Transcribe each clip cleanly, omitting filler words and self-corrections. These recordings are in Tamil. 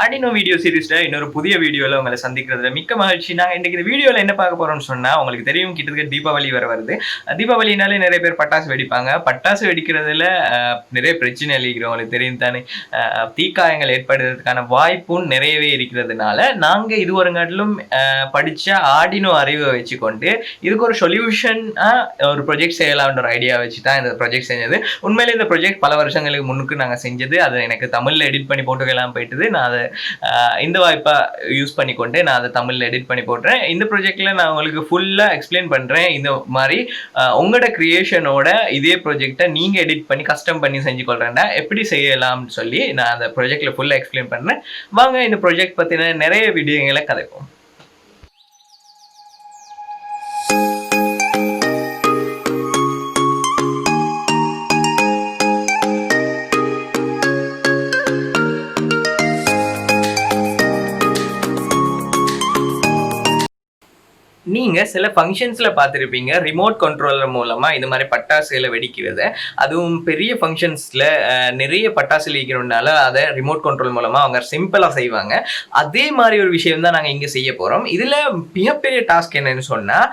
Arduino வீடியோ சீரிஸ்ல இன்னொரு புதிய வீடியோல உங்களை சந்திக்கிறதுல மிக்க மகிழ்ச்சி. நாங்க இன்னைக்கு இந்த வீடியோல என்ன பார்க்க போறோம்னு சொன்னா, உங்களுக்கு தெரியும் கிட்டத்தட்ட தீபாவளி வர வருது. தீபாவளினாலே நிறைய பேர் பட்டாசு வெடிப்பாங்க. பட்டாசு வெடிக்கிறதுல நிறைய பிரச்சனை இருக்கிறவங்களுக்கு தெரியும் தானே. தீக்காயங்கள் ஏற்படுறதுக்கான வாய்ப்பும் நிறையவே இருக்கிறதுனால நாங்க இது வருங்காட்டிலும் படிச்ச ஆர்டினோ அறிவை வச்சுக்கொண்டு இதுக்கு ஒரு சொல்யூஷன் ஒரு ப்ரொஜெக்ட் செய்யலாம்ன்ற ஒரு ஐடியா வச்சு தான் இந்த ப்ரொஜெக்ட் செஞ்சது. உண்மையிலே இந்த ப்ரொஜெக்ட் பல வருஷங்களுக்கு முன்னுக்கு நாங்கள் செஞ்சது. அது எனக்கு தமிழில் எடிட் பண்ணி போட்டுக்கலாம் போயிட்டுது. நான் அதை இந்த வாய்ப்பா யூஸ் பண்ணிக்கொண்டு நான் அதை தமிழ்ல எடிட் பண்ணி போடுறேன். இந்த ப்ராஜெக்ட்ல நான் உங்களுக்கு ஃபுல்லா எக்ஸ்பிளைன் பண்றேன். இந்த மாதிரி உங்களோட கிரியேஷனோட இதே ப்ராஜெக்டை நீங்க எடிட் பண்ணி கஸ்டம் பண்ணி செஞ்சு கொள்றேன்டா எப்படி செய்யலாம்னு சொல்லி நான் அந்த ப்ராஜெக்ட்ல ஃபுல்லா எக்ஸ்பிளைன் பண்றேன். வாங்க இந்த ப்ராஜெக்ட் பத்தின நிறைய வீடியோங்களை கதைப்போம். நீங்கள் சில ஃபங்க்ஷன்ஸில் பார்த்துருப்பீங்க, ரிமோட் கண்ட்ரோலர் மூலமாக இந்த மாதிரி பட்டாசுகளை வெடிக்கிறது. அதுவும் பெரிய ஃபங்க்ஷன்ஸில் நிறைய பட்டாசு வெடிக்கிறதுனால அதை ரிமோட் கண்ட்ரோல் மூலமாக அவங்க சிம்பிளாக செய்வாங்க. அதே மாதிரி ஒரு விஷயம் தான் நாங்கள் இங்கே செய்ய போகிறோம். இதில் மிகப்பெரிய டாஸ்க் என்னன்னு சொன்னால்,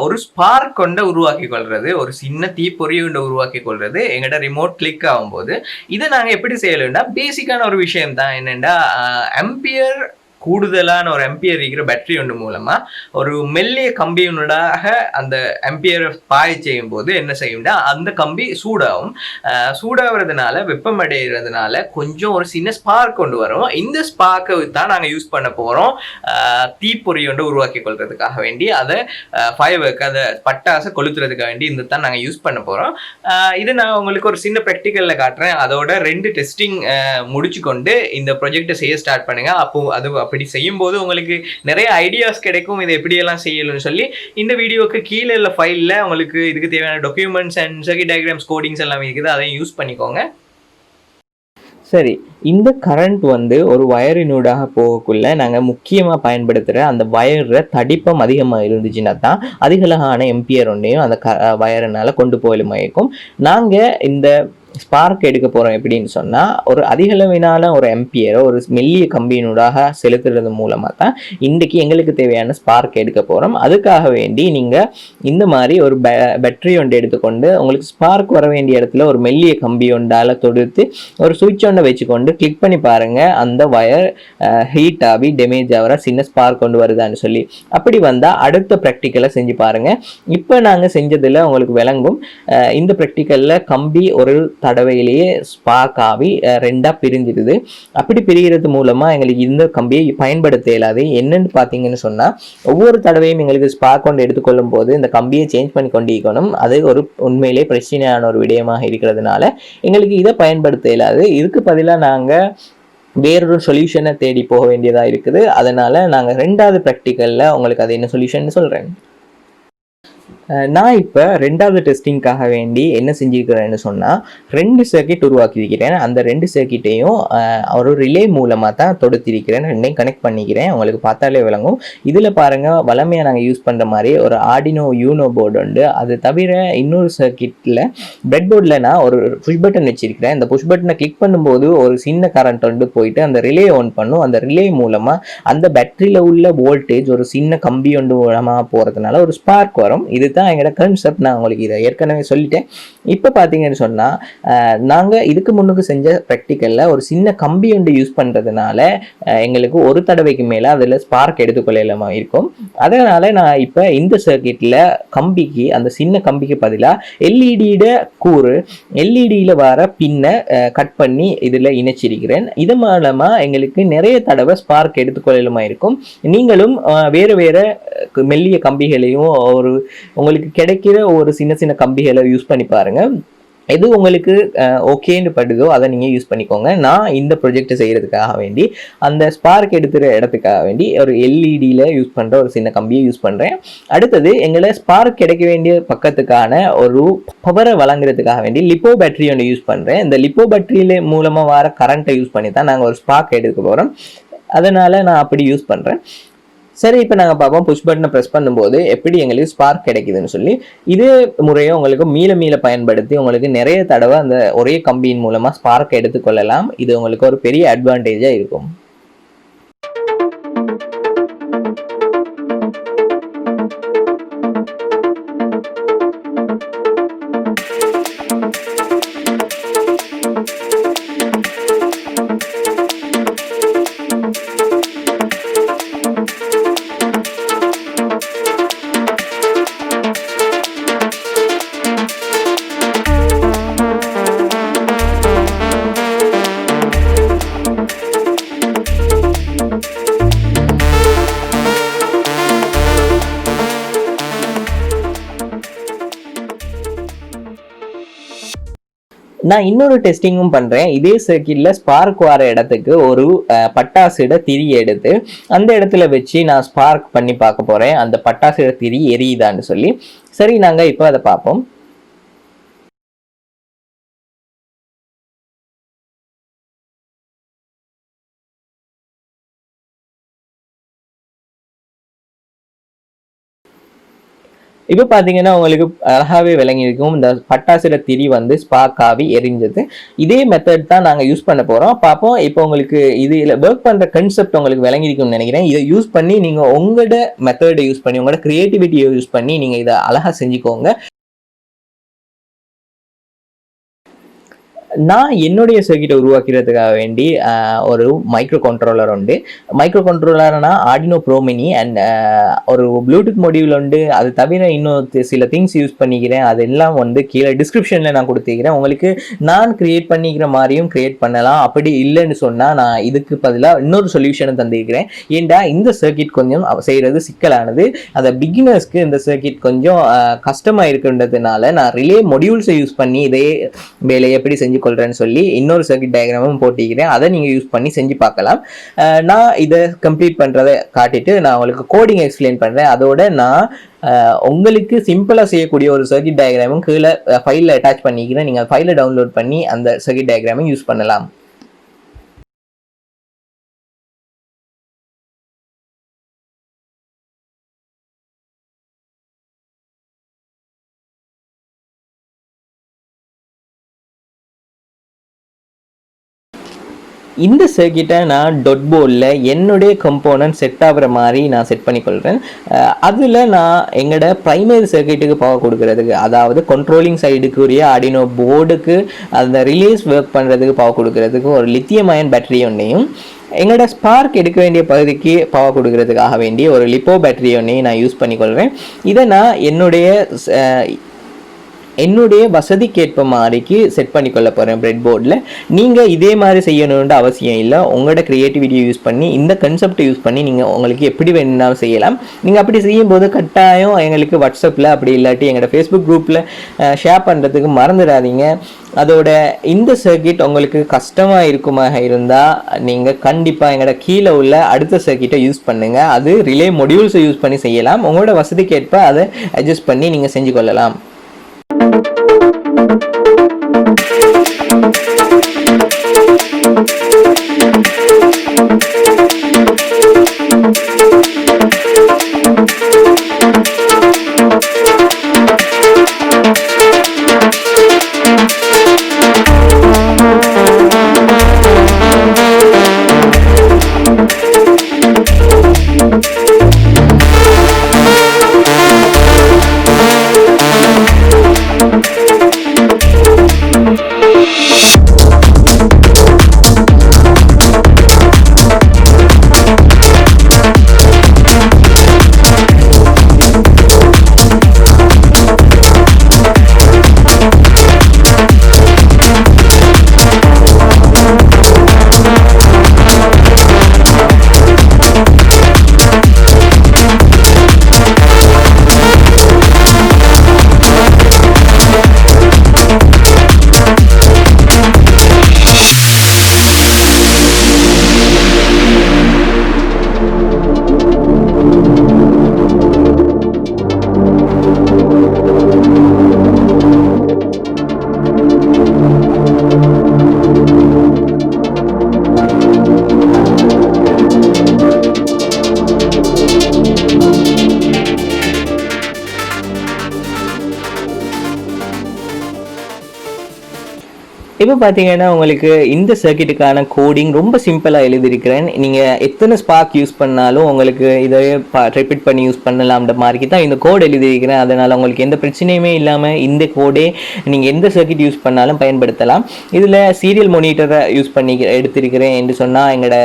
ஒரு ஸ்பார்க் கொண்ட உருவாக்கி கொள்வது, ஒரு சின்ன தீப்பொறியை கொண்டு உருவாக்கி கொள்வது எங்கள்கிட்ட ரிமோட் கிளிக் ஆகும்போது. இதை நாங்கள் எப்படி செய்யலைன்னா, பேசிக்கான ஒரு விஷயம் தான். என்னென்னா, ஆம்பியர் கூடுதலான ஒரு ஆம்பியர் இருக்கிற பேட்டரி ஒன்று மூலமா ஒரு மெல்லிய கம்பியினூடாக அந்த ஆம்பியரை பாய செய்யும் போது என்ன செய்யும்னா, அந்த கம்பி சூடாகும். சூடாகிறதுனால, வெப்பமடைகிறதுனால கொஞ்சம் ஒரு சின்ன ஸ்பார்க் கொண்டு வரும். இந்த ஸ்பார்க்கை தான் நாங்கள் யூஸ் பண்ண போகிறோம் தீப்பொறி ஒன்று உருவாக்கி கொள்றதுக்காக வேண்டி. அதை ஃபயர் ஒர்க், அதை பட்டாசை கொளுத்துறதுக்காக வேண்டி இந்த தான் நாங்கள் யூஸ் பண்ண போகிறோம். இது நான் உங்களுக்கு ஒரு சின்ன ப்ராக்டிக்கலில் காட்டுறேன். அதோட 2 டெஸ்டிங் முடிச்சு கொண்டு இந்த ப்ராஜெக்டை செய்ய ஸ்டார்ட் பண்ணுங்க. அப்போ அது அப்படி செய்யும்போது உங்களுக்கு நிறைய ஐடியாஸ் கிடைக்கும், இதை எப்படியெல்லாம் செய்யணும்னு சொல்லி. இந்த வீடியோக்கு கீழே உள்ள ஃபைலில் உங்களுக்கு இதுக்கு தேவையான documents and circuit diagrams, codings எல்லாம் இருக்குது. அதையும் யூஸ் பண்ணிக்கோங்க. சரி, இந்த கரண்ட் ஒரு வயரினூடாக போகக்குள்ள நாங்கள் முக்கியமாக பயன்படுத்துகிற அந்த வயரை தடிப்பம் அதிகமாக இருந்துச்சுன்னா தான் அதிகளவான எம்பியர் ஒன்றையும் அந்த வயரினால் கொண்டு போயிலும் இருக்கும். நாங்கள் இந்த ஸ்பார்க் எடுக்க போகிறோம் எப்படின்னு சொன்னால், ஒரு அதிகளவினால ஒரு எம்பியரை ஒரு மெல்லிய கம்பியினூடாக செலுத்துறது மூலமாக தான் இன்றைக்கி எங்களுக்கு தேவையான ஸ்பார்க் எடுக்க போகிறோம். அதுக்காக வேண்டி நீங்கள் இந்த மாதிரி ஒரு பேட்டரி ஒன்று எடுத்துக்கொண்டு உங்களுக்கு ஸ்பார்க் வர வேண்டிய இடத்துல ஒரு மெல்லிய கம்பி ஒன்றால் தொடுத்து ஒரு சுவிட்ச் ஒன்றை வச்சுக்கொண்டு கிளிக் பண்ணி பாருங்கள். அந்த வயர் ஹீட் ஆகி டேமேஜ் ஆகிற சின்ன ஸ்பார்க் கொண்டு வருதான்னு சொல்லி. அப்படி வந்தால் அடுத்த ப்ராக்டிக்கலை செஞ்சு பாருங்கள். இப்போ நாங்கள் செஞ்சதில் உங்களுக்கு விளங்கும். இந்த ப்ராக்டிக்கலில் கம்பி ஒரு தடவையிலேயே ஸ்பார்க் ஆகி 2ஆக பிரிஞ்சிடுது. அப்படி பிரிகிறது மூலமாக எங்களுக்கு இந்த கம்பியை பயன்படுத்த இயலாது. என்னன்னு பார்த்தீங்கன்னு சொன்னால், ஒவ்வொரு தடவையும் எங்களுக்கு ஸ்பார்க் கொண்டு எடுத்துக்கொள்ளும் போது இந்த கம்பியை சேஞ்ச் பண்ணி கொண்டிருக்கணும். அது ஒரு உண்மையிலே பிரச்சனையான ஒரு விடயமாக இருக்கிறதுனால எங்களுக்கு இதை பயன்படுத்த இயலாது. இதுக்கு பதிலாக நாங்கள் வேறொரு சொல்யூஷனை தேடி போக வேண்டியதாக இருக்குது. அதனால் நாங்கள் 2வது ப்ராக்டிக்கலில் உங்களுக்கு அது என்ன சொல்யூஷன் சொல்கிறேன். நான் இப்போ 2வது டெஸ்டிங்காக வேண்டி என்ன செஞ்சுருக்கிறேன்னு சொன்னால், 2 சர்க்கிட் உருவாக்கியிருக்கிறேன். அந்த 2 சர்க்கிட்டையும் ஒரு ரிலே மூலமாக தான் தொடுத்திருக்கிறேன். 2ஐயும் கனெக்ட் பண்ணிக்கிறேன். உங்களுக்கு பார்த்தாலே விளங்கும். இதில் பாருங்கள், வளமையாக நாங்கள் யூஸ் பண்ணுற மாதிரி ஒரு ஆர்டினோ யூனோ போர்டு உண்டு. அது தவிர இன்னொரு சர்க்கிட்டில் பிரெட் போர்டில் நான் ஒரு புஷ் பட்டன் வச்சிருக்கிறேன். இந்த புஷ் பட்டனை கிளிக் பண்ணும்போது ஒரு சின்ன கரண்ட் வந்து போயிட்டு அந்த ரிலே ஆன் பண்ணும். அந்த ரிலே மூலமாக அந்த பேட்டரியில் உள்ள வோல்டேஜ் ஒரு சின்ன கம்பி ஒன்று மூலமாக போகிறதுனால ஒரு ஸ்பார்க் வரும். இது தான் எங்களோட கான்செப்ட். நான் உங்களுக்கு இதை ஏற்கனவே சொல்லிட்டேன். இப்போ பார்த்தீங்கன்னு சொன்னால், நாங்கள் இதுக்கு முன்னுக்கு செஞ்ச ப்ராக்டிக்கலில் ஒரு சின்ன கம்பி ஒன்று யூஸ் பண்ணுறதுனால எங்களுக்கு ஒரு தடவைக்கு மேலே அதில் ஸ்பார்க் எடுத்துக்கொள்ளலாமா இருக்கும். அதனால் நான் இப்போ இந்த சர்க்கிட்டில் கம்பிக்கு, அந்த சின்ன கம்பிக்கு பதிலாக எல்இடியோட கூறு, எல்இடியில் வர பின்னை கட் பண்ணி இதில் இணைச்சிருக்கிறேன். இது மூலமாக எங்களுக்கு நிறைய தடவை ஸ்பார்க் எடுத்துக்கொள்ளலாமா இருக்கும். நீங்களும் வேறு வேறு மெல்லிய கம்பிகளையும் உங்களுக்கு கிடைக்கிற ஒரு சின்ன சின்ன கம்பிகளை யூஸ் பண்ணி பாருங்க. எது உங்களுக்கு ஓகேன்னு படுதோ அதை நீங்கள் யூஸ் பண்ணிக்கோங்க. நான் இந்த ப்ரொஜெக்ட் செய்கிறதுக்காக வேண்டி அந்த ஸ்பார்க் எடுத்துகிற இடத்துக்காக வேண்டி ஒரு எல்இடியில் யூஸ் பண்ணுற ஒரு சின்ன கம்பியை யூஸ் பண்ணுறேன். அடுத்தது எங்களை ஸ்பார்க் கிடைக்க வேண்டிய பக்கத்துக்கான ஒரு பவரை வழங்குறதுக்காக வேண்டி லிப்போ பேட்டரி ஒன்று யூஸ் பண்ணுறேன். இந்த லிப்போ பேட்டரியில மூலமாக வர கரண்ட்டை யூஸ் பண்ணி தான் நாங்கள் ஒரு ஸ்பார்க் எடுக்க போகிறோம். அதனால் நான் அப்படி யூஸ் பண்ணுறேன். சரி, இப்போ நாங்கள் பார்ப்போம் புஷ் பட்டனை ப்ரெஸ் பண்ணும்போது எப்படி எங்களுக்கு ஸ்பார்க் கிடைக்குதுன்னு சொல்லி. இதே முறையை உங்களுக்கு மீள பயன்படுத்தி உங்களுக்கு நிறைய தடவை அந்த ஒரே கம்பியின் மூலமாக ஸ்பார்க் எடுத்துக்கொள்ளலாம். இது உங்களுக்கு ஒரு பெரிய அட்வான்டேஜாக இருக்கும். நான் இன்னொரு டெஸ்டிங்கும் பண்ணுறேன். இதே சர்க்கியூட்டில் ஸ்பார்க் வர இடத்துக்கு ஒரு பட்டாசிட திரி எடுத்து அந்த இடத்துல வச்சு நான் ஸ்பார்க் பண்ணி பார்க்க போகிறேன், அந்த பட்டாசிட திரி எரியுதான்னு சொல்லி. சரி, நாங்கள் இப்போ அதை பார்ப்போம். இப்போ பார்த்தீங்கன்னா உங்களுக்கு அழகாகவே விளங்கியிருக்கும். இந்த பட்டாசுட திரி வந்து ஸ்பார்க் ஆகி எரிஞ்சது. இதே மெத்தட் தான் நாங்கள் யூஸ் பண்ண போகிறோம். பார்ப்போம். இப்போ உங்களுக்கு இதில் ஒர்க் பண்ணுற கன்செப்ட் உங்களுக்கு விளங்கியிருக்கும்னு நினைக்கிறேன். இதை யூஸ் பண்ணி நீங்கள் உங்களோட மெத்தடை யூஸ் பண்ணி உங்களோட கிரியேட்டிவிட்டியை யூஸ் பண்ணி நீங்கள் இதை அழகாக செஞ்சுக்கோங்க. நான் என்னுடைய சர்க்கியூட்டை உருவாக்கிறதுக்காக வேண்டி ஒரு மைக்ரோ கண்ட்ரோலர் உண்டு. மைக்ரோ கண்ட்ரோலர்னா ஆர்டினோ ப்ரோ மினி அண்ட் ஒரு ப்ளூடூத் மொடியூல் உண்டு. அது தவிர இன்னும் சில திங்ஸ் யூஸ் பண்ணிக்கிறேன். அதெல்லாம் வந்து கீழே டிஸ்கிரிப்ஷனில் நான் கொடுத்துக்கிறேன். உங்களுக்கு நான் கிரியேட் பண்ணிக்கிற மாதிரியும் கிரியேட் பண்ணலாம். அப்படி இல்லைன்னு சொன்னால் நான் இதுக்கு பதிலாக இன்னொரு சொல்யூஷனை தந்திருக்கிறேன். ஏண்டா இந்த சர்க்கியூட் கொஞ்சம் செய்கிறது சிக்கலானது. அதை பிகினர்ஸ்க்கு இந்த சர்க்கியூட் கொஞ்சம் கஷ்டமாக இருக்குன்றதுனால நான் ரிலே மொடியூல்ஸை யூஸ் பண்ணி இதே வேலையை எப்படி செஞ்சு கொள்றேன்னு சொல்லி இன்னொரு சர்க்கியூட் டயக்ராமும் போட்டிக்கிறேன். அதை நீங்க யூஸ் பண்ணி செஞ்சு பார்க்கலாம். நான் இதை கம்ப்ளீட் பண்றதை காட்டிட்டு நான் உங்களுக்கு கோடிங் எக்ஸ்பிளைன் பண்றேன். அதோட நான் உங்களுக்கு சிம்பிளா செய்யக்கூடிய ஒரு சர்க்கியூட் டயக்ராமும் கீழே ஃபைலில் அட்டாச் பண்ணிக்கிறேன். நீங்க ஃபைலை டவுன்லோட் பண்ணி அந்த சர்க்கியூட் டயக்ராமை யூஸ் பண்ணலாம். இந்த சர்க்கியூட்டை நான் டொட் போர்டில் என்னுடைய கம்போனன்ட் செட் ஆகிற மாதிரி நான் செட் பண்ணிக்கொள்கிறேன். அதில் நான் எங்களோட ப்ரைமரி சர்க்கியூட்டுக்கு பவர் கொடுக்கறதுக்கு, அதாவது கண்ட்ரோலிங் சைடுக்குரிய ஆர்டினோ போர்டுக்கு அந்த ரிலேஸ் ஒர்க் பண்ணுறதுக்கு பவர் கொடுக்கறதுக்கு ஒரு லித்தியம் அயன் பேட்டரி ஒன்றையும், எங்களோட ஸ்பார்க் எடுக்க வேண்டிய பகுதிக்கு பவர் கொடுக்கறதுக்காக வேண்டிய ஒரு லிப்போ பேட்டரி ஒன்றையும் நான் யூஸ் பண்ணிக்கொள்கிறேன். இதை நான் என்னுடைய வசதிக்கேற்ப மாதிரிக்கு செட் பண்ணிக்கொள்ள போகிறேன் பிரெட் போர்டில். நீங்கள் இதே மாதிரி செய்யணுன்ற அவசியம் இல்லை. உங்களோட க்ரியேட்டிவிட்டியை யூஸ் பண்ணி இந்த கன்செப்டை யூஸ் பண்ணி நீங்கள் உங்களுக்கு எப்படி வேணும்னாலும் செய்யலாம். நீங்கள் அப்படி செய்யும்போது கட்டாயம் எங்களுக்கு வாட்ஸ்அப்பில் அப்படி இல்லாட்டி எங்களோட ஃபேஸ்புக் குரூப்பில் ஷேர் பண்ணுறதுக்கு மறந்துடாதீங்க. அதோட இந்த சர்க்கியூட் உங்களுக்கு கஷ்டமாக இருக்குமாக இருந்தால் நீங்கள் கண்டிப்பாக எங்களோட கீழே உள்ள அடுத்த சர்க்கியூட்டை யூஸ் பண்ணுங்கள். அது ரிலே மொடியூல்ஸை யூஸ் பண்ணி செய்யலாம். உங்களோட வசதிக்கேற்ப அதை அட்ஜஸ்ட் பண்ணி நீங்கள் செஞ்சு கொள்ளலாம். இப்போ பார்த்தீங்கன்னா உங்களுக்கு இந்த சர்க்கிட்டுக்கான கோடிங் ரொம்ப சிம்பிளாக எழுதியிருக்கிறேன். நீங்கள் எத்தனை ஸ்பார்க் யூஸ் பண்ணாலும் உங்களுக்கு இதை ரிப்பீட் பண்ணி யூஸ் பண்ணலாம்ன்ற மாதிரி தான் இந்த கோட் எழுதியிருக்கிறேன். அதனால் உங்களுக்கு எந்த பிரச்சனையுமே இல்லாமல் இந்த கோடே நீங்கள் எந்த சர்க்கிட் யூஸ் பண்ணாலும் பயன்படுத்தலாம். இதில் சீரியல் மானிட்டரை யூஸ் பண்ணி எடுத்திருக்கிறேன் என்று சொன்னால் எங்களோட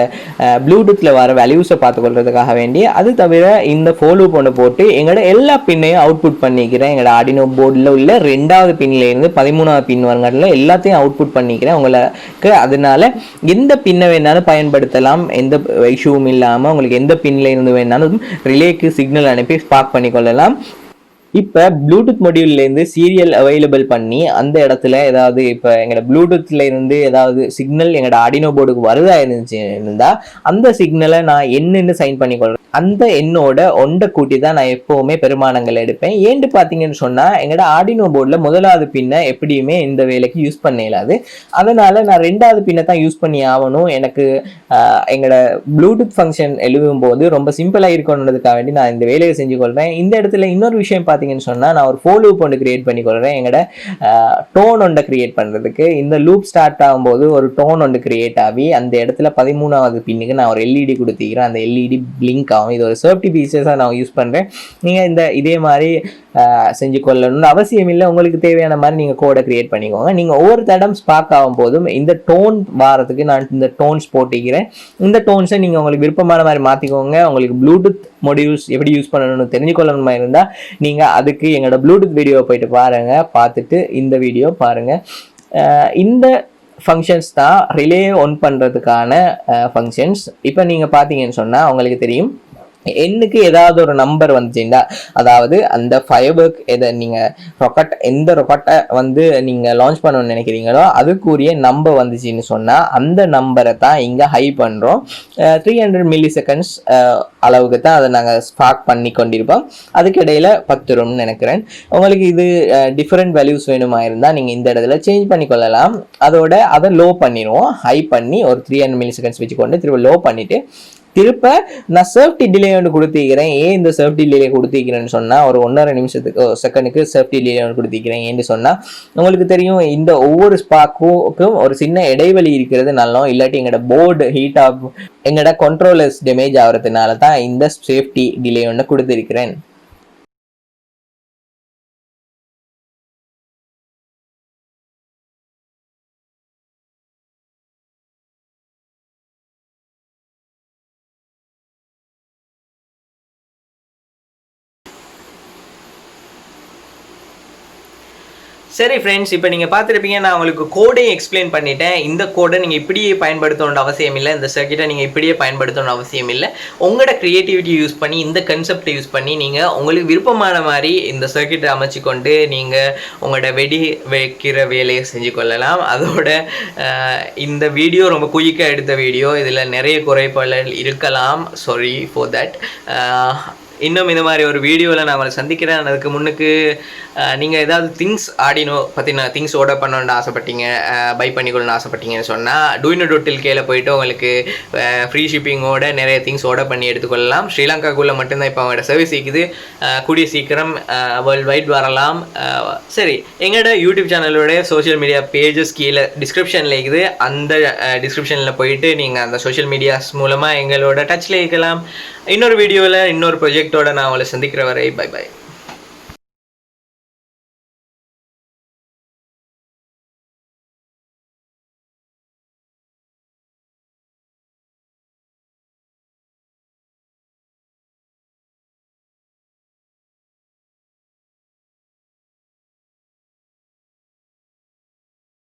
ப்ளூடூத்தில் வர வேல்யூஸை பார்த்துக்கொள்றதுக்காக வேண்டி. அது தவிர இந்த ஃபாலோ பண்ண போட்டு எங்களோட எல்லா பின்னையும் அவுட்புட் பண்ணிக்கிறேன். எங்களோட ஆர்டினோ போர்டில் உள்ள 2வது பின்லேருந்து 13வது பின் வரங்கள்ல எல்லாத்தையும் அவுட்புட் பண்ணிக்கிறேன் உங்களுக்கு. அதனால எந்த பின்னை வேணாலும் பயன்படுத்தலாம், எந்த இஷ்யூவும் இல்லாமல் உங்களுக்கு எந்த பின்ல இருந்து வேணாலும் ரிலேக்கு சிக்னல் அனுப்பி ஸ்பார்க் பண்ணிக்கொள்ளலாம். இப்போ ப்ளூடூத் மொடியூல்லேருந்து சீரியல் அவைலபிள் பண்ணி அந்த இடத்துல ஏதாவது இப்போ எங்களோட ப்ளூடூத்ல இருந்து ஏதாவது சிக்னல் எங்களோட ஆர்டினோ போர்டுக்கு வருதா இருந்தால் அந்த சிக்னலை நான் என்னன்னு சைன் பண்ணிக்கொள்கிறேன். அந்த எண்ணோட ஒன்றை கூட்டி தான் நான் எப்போவுமே பெருமானங்கள் எடுப்பேன். ஏன்னு பார்த்தீங்கன்னு சொன்னால் எங்களோட ஆர்டினோ போர்டில் 1வது பின்னை எப்படியுமே இந்த வேலைக்கு யூஸ் பண்ண இயலாது. அதனால் நான் 2வது பின்னை தான் யூஸ் பண்ணி ஆகணும். எனக்கு எங்களோட ப்ளூடூத் ஃபங்க்ஷன் எழுதும் போது ரொம்ப சிம்பிளாக இருக்கணுன்றதுக்காக வேண்டி நான் இந்த வேலையை செஞ்சு கொள்கிறேன். இந்த இடத்துல இன்னொரு விஷயம் பார்த்தீங்கன்னு சொன்னால் நான் ஒரு ஃபோர் லூப் ஒன்று கிரியேட் பண்ணி கொள்கிறேன். எங்களோட டோன் ஒன்றை கிரியேட் பண்ணுறதுக்கு இந்த லூப் ஸ்டார்ட் ஆகும்போது ஒரு டோன் ஒன்று கிரியேட் ஆகி அந்த இடத்துல 13வது பின்னுக்கு நான் ஒரு எல்இடி கொடுத்துக்கிறேன். அந்த எல்இடி பிளிங்க் ஆகும். இது ஒரு சேஃப்டி பீசஸாக நான் யூஸ் பண்ணுறேன். நீங்கள் இதே மாதிரி செஞ்சு கொள்ளணும்னு அவசியம் இல்லை. உங்களுக்கு தேவையான மாதிரி நீங்கள் கோடை கிரியேட் பண்ணிக்கோங்க. நீங்கள் ஒவ்வொரு தடம் ஸ்பார்க் ஆகும் போதும் இந்த டோன் வாரத்துக்கு நான் இந்த டோன்ஸ் போட்டிக்கிறேன். இந்த டோன்ஸை நீங்கள் உங்களுக்கு விருப்பமான மாதிரி மாற்றிக்கோங்க. உங்களுக்கு ப்ளூடூத் மொடியூல்ஸ் எப்படி யூஸ் பண்ணணும்னு தெரிஞ்சுக்கொள்ளணுமா இருந்தால் நீங்கள் அதுக்கு எங்களோட ப்ளூடூத் வீடியோவை போயிட்டு பாருங்கள். பார்த்துட்டு இந்த வீடியோ பாருங்கள். இந்த ஃபங்க்ஷன்ஸ் தான் ரிலே ஒன் பண்ணுறதுக்கான ஃபங்க்ஷன்ஸ். இப்போ நீங்கள் பார்த்தீங்கன்னு சொன்னால் உங்களுக்கு தெரியும், எண்ணுக்கு ஏதாவது ஒரு நம்பர் வந்துச்சுண்டா, அதாவது அந்த ஃபயர் ஒர்க் எதை நீங்கள் எந்த ரொக்கெட்டை நீங்கள் லான்ச் பண்ணணும்னு நினைக்கிறீங்களோ அதுக்குரிய நம்பர் வந்துச்சுன்னு சொன்னால் அந்த நம்பரை தான் இங்கே ஹை பண்ணுறோம். 300 மில்லி செகண்ட்ஸ் அளவுக்கு தான் அதை நாங்கள் ஸ்பார்க் பண்ணி கொண்டிருப்போம். அதுக்கு இடையில் 10 ரூம்னு நினைக்கிறேன். உங்களுக்கு இது டிஃப்ரெண்ட் வேல்யூஸ் வேணுமா இருந்தால் நீங்கள் இந்த இடத்துல சேஞ்ச் பண்ணிக்கொள்ளலாம். அதை லோ பண்ணிடுவோம். ஹை பண்ணி ஒரு 300 மில்லி செகண்ட்ஸ் வச்சுக்கொண்டு திரும்ப லோ பண்ணிவிட்டு திருப்ப நான் சேஃப்டி டிலே ஒன்று கொடுத்திக்கிறேன். ஏன் இந்த சேஃப்டி டிலே கொடுத்திக்கிறேன்னு சொன்னால் ஒரு 1.5 செகண்டுக்கு சேஃப்டி டிலே ஒன்று கொடுத்திக்கிறேன். ஏன்னு சொன்னால் உங்களுக்கு தெரியும், இந்த ஒவ்வொரு ஸ்பார்க்கும் ஒரு சின்ன இடைவெளி இருக்கிறது நல்லா, இல்லாட்டி எங்களோட போர்டு ஹீட் ஆகும், எங்களோட கண்ட்ரோலர்ஸ் டேமேஜ் ஆகிறதுனால தான் இந்த சேஃப்டி டிலே ஒன்று கொடுத்திருக்கிறேன். சரி ஃப்ரெண்ட்ஸ், இப்போ நீங்கள் பார்த்துருப்பீங்க, நான் உங்களுக்கு கோடையும் எக்ஸ்பிளைன் பண்ணிட்டேன். இந்த கோடை நீங்கள் இப்படியே பயன்படுத்தணுன்ற அவசியம் இல்லை, இந்த சர்க்கிட்டை நீங்கள் இப்படியே பயன்படுத்தணும்னு அவசியம் இல்லை. உங்களோட க்ரியேட்டிவிட்டி யூஸ் பண்ணி, இந்த கன்செப்டை யூஸ் பண்ணி நீங்கள் உங்களுக்கு விருப்பமான மாதிரி இந்த சர்க்கிட்டை அமைச்சு கொண்டு நீங்கள் உங்களோட வெடி வைக்கிற வேலையை செஞ்சு கொள்ளலாம். அதோட இந்த வீடியோ ரொம்ப குயிக்காக எடுத்த வீடியோ, இதில் நிறைய குறைபாடுகள் இருக்கலாம். Sorry for that. இன்னும் இந்த மாதிரி ஒரு வீடியோவில் நான் உங்களை சந்திக்கிறேன். அதுக்கு முன்னுக்கு நீங்கள் ஏதாவது ஆர்டினோ பற்றின திங்ஸ் ஆர்டர் பண்ணணுன்னு ஆசைப்பட்டீங்க, பை பண்ணிக்கணும்னு ஆசைப்பட்டீங்கன்னு சொன்னால் Arduino.lkல போய்ட்டு உங்களுக்கு ஃப்ரீ ஷிப்பிங்கோட நிறைய திங்ஸ் ஆர்டர் பண்ணி எடுத்துக்கொள்ளலாம். ஸ்ரீலங்காக்குள்ளே மட்டும்தான் இப்போ அவங்களோட சர்வீஸ் இருக்குது. கூடிய சீக்கிரம் வேர்ல்டு வைட் வரலாம். சரி, எங்களோட யூடியூப் சேனலோட சோஷியல் மீடியா பேஜஸ் கீழே டிஸ்கிரிப்ஷனில் இருக்குது. அந்த டிஸ்கிரிப்ஷனில் போயிட்டு நீங்கள் அந்த சோஷியல் மீடியாஸ் மூலமாக எங்களோட டச்சில் இருக்கலாம். இன்னொரு வீடியோவில் இன்னொரு ப்ரொஜெக்டோட நான் உங்களை சந்திக்கிற வரை பை பை.